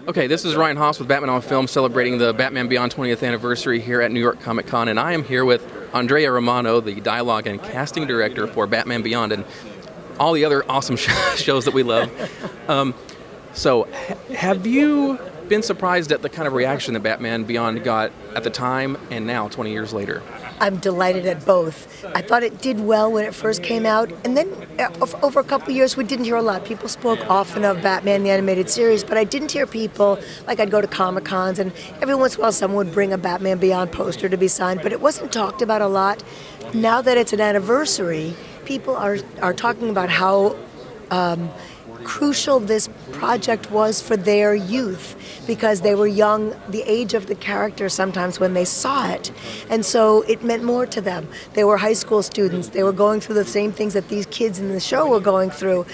Okay, this is Ryan Haas with Batman on Film, celebrating the Batman Beyond 20th anniversary here at New York Comic Con, and I am here with Andrea Romano, the dialogue and casting director for Batman Beyond and all the other awesome shows that we love. Have you been surprised at the kind of reaction that Batman Beyond got at the time and now, 20 years later? I'm delighted at both. I thought it did well when it first came out, and then over a couple of years we didn't hear a lot. People spoke often of Batman the Animated Series, but I didn't hear people, like I'd go to Comic-Cons and every once in a while someone would bring a Batman Beyond poster to be signed, but it wasn't talked about a lot. Now that it's an anniversary, people are talking about how crucial this project was for their youth, because they were young, the age of the character sometimes when they saw it, and so it meant more to them. They were high school students, they were going through the same things that these kids in the show were going through.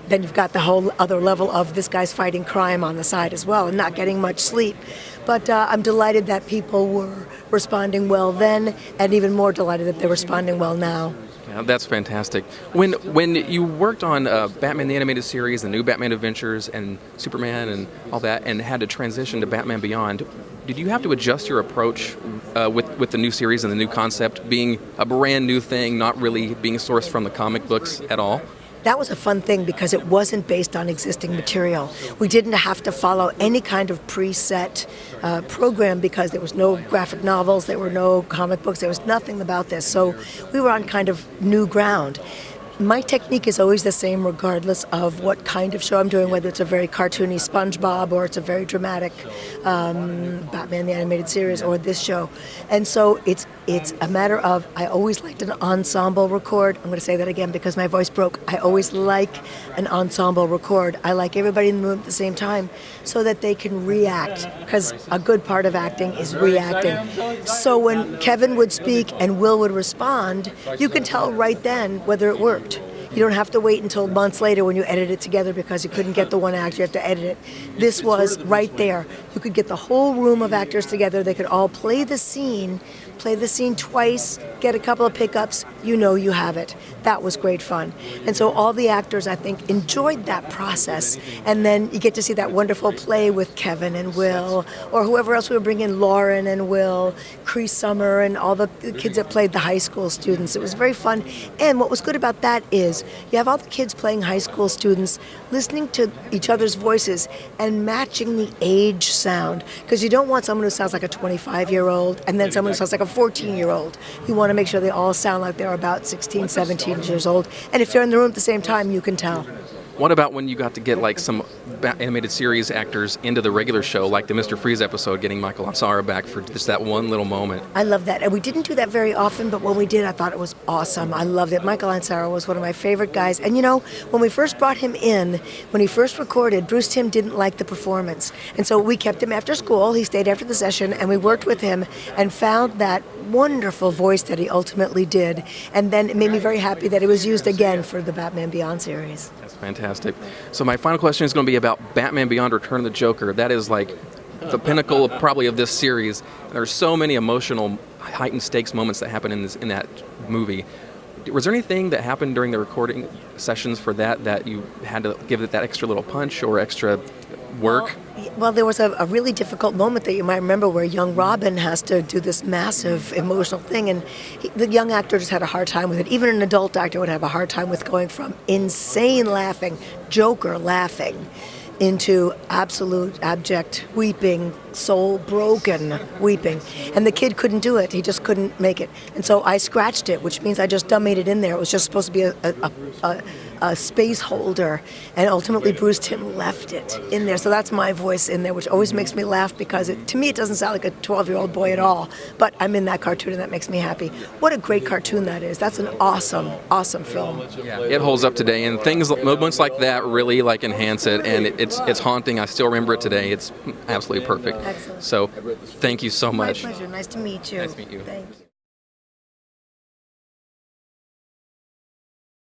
Then you've got the whole other level of this guy's fighting crime on the side as well and not getting much sleep. But I'm delighted that people were responding well then, and even more delighted that they're responding well now. Yeah, that's fantastic. When you worked on Batman the Animated Series, the new Batman Adventures, and Superman and all that, and had to transition to Batman Beyond, did you have to adjust your approach with the new series and the new concept being a brand new thing, not really being sourced from the comic books at all? That was a fun thing because it wasn't based on existing material. We didn't have to follow any kind of preset program because there was no graphic novels, there were no comic books, there was nothing about this. So we were on kind of new ground. My technique is always the same regardless of what kind of show I'm doing, whether it's a very cartoony SpongeBob or it's a very dramatic Batman the Animated Series or this show. And so it's a matter of, I always liked an ensemble record. I'm going to say that again because my voice broke. I always like an ensemble record. I like everybody in the room at the same time so that they can react, because a good part of acting is reacting. So when Kevin would speak and Will would respond, you can tell right then whether it worked. You don't have to wait until months later when you edit it together because you couldn't get the one actor, you have to edit it. This was right there. You could get the whole room of actors together, they could all play the scene twice, get a couple of pickups, you know you have it. That was great fun. And so all the actors, I think, enjoyed that process. And then you get to see that wonderful play with Kevin and Will, or whoever else we were bringing, Lauren and Will, Cree Summer, and all the kids that played the high school students. It was very fun. And what was good about that is you have all the kids playing high school students, listening to each other's voices and matching the age sound. Because you don't want someone who sounds like a 25-year-old and then someone who sounds like a 14-year-old. You want to make sure they all sound like they're about 16, 17 years old. And if they're in the room at the same time, you can tell. What about when you got to get like some animated series actors into the regular show, like the Mr. Freeze episode, getting Michael Ansara back for just that one little moment? I love that. And we didn't do that very often, but when we did, I thought it was awesome. I loved it. Michael Ansara was one of my favorite guys. And you know, when we first brought him in, when he first recorded, Bruce Timm didn't like the performance. And so we kept him after school. He stayed after the session, and we worked with him and found that wonderful voice that he ultimately did. And then it made me very happy that it was used again for the Batman Beyond series. That's fantastic. So my final question is going to be about Batman Beyond Return of the Joker. That is like the pinnacle probably of this series. There's so many emotional, heightened stakes moments that happen in that movie. Was there anything that happened during the recording sessions for that you had to give it that extra little punch or extra work? Well, there was a really difficult moment that you might remember where young Robin has to do this massive emotional thing, and the young actor just had a hard time with it. Even an adult actor would have a hard time with going from insane laughing, Joker laughing, into absolute abject weeping, soul broken weeping. And the kid couldn't do it. He just couldn't make it. And so I scratched it, which means I just dummied it in there. It was just supposed to be a space holder, and ultimately Bruce Timm left it in there. So that's my voice in there, which always makes me laugh because to me it doesn't sound like a 12-year-old boy at all, but I'm in that cartoon and that makes me happy. What a great cartoon that is. That's an awesome, awesome film. Yeah, it holds up today, and moments like that really enhance it, and it's haunting. I still remember it today. It's absolutely perfect. Excellent. So thank you so much. My pleasure. Nice to meet you. Nice to meet you. Thanks.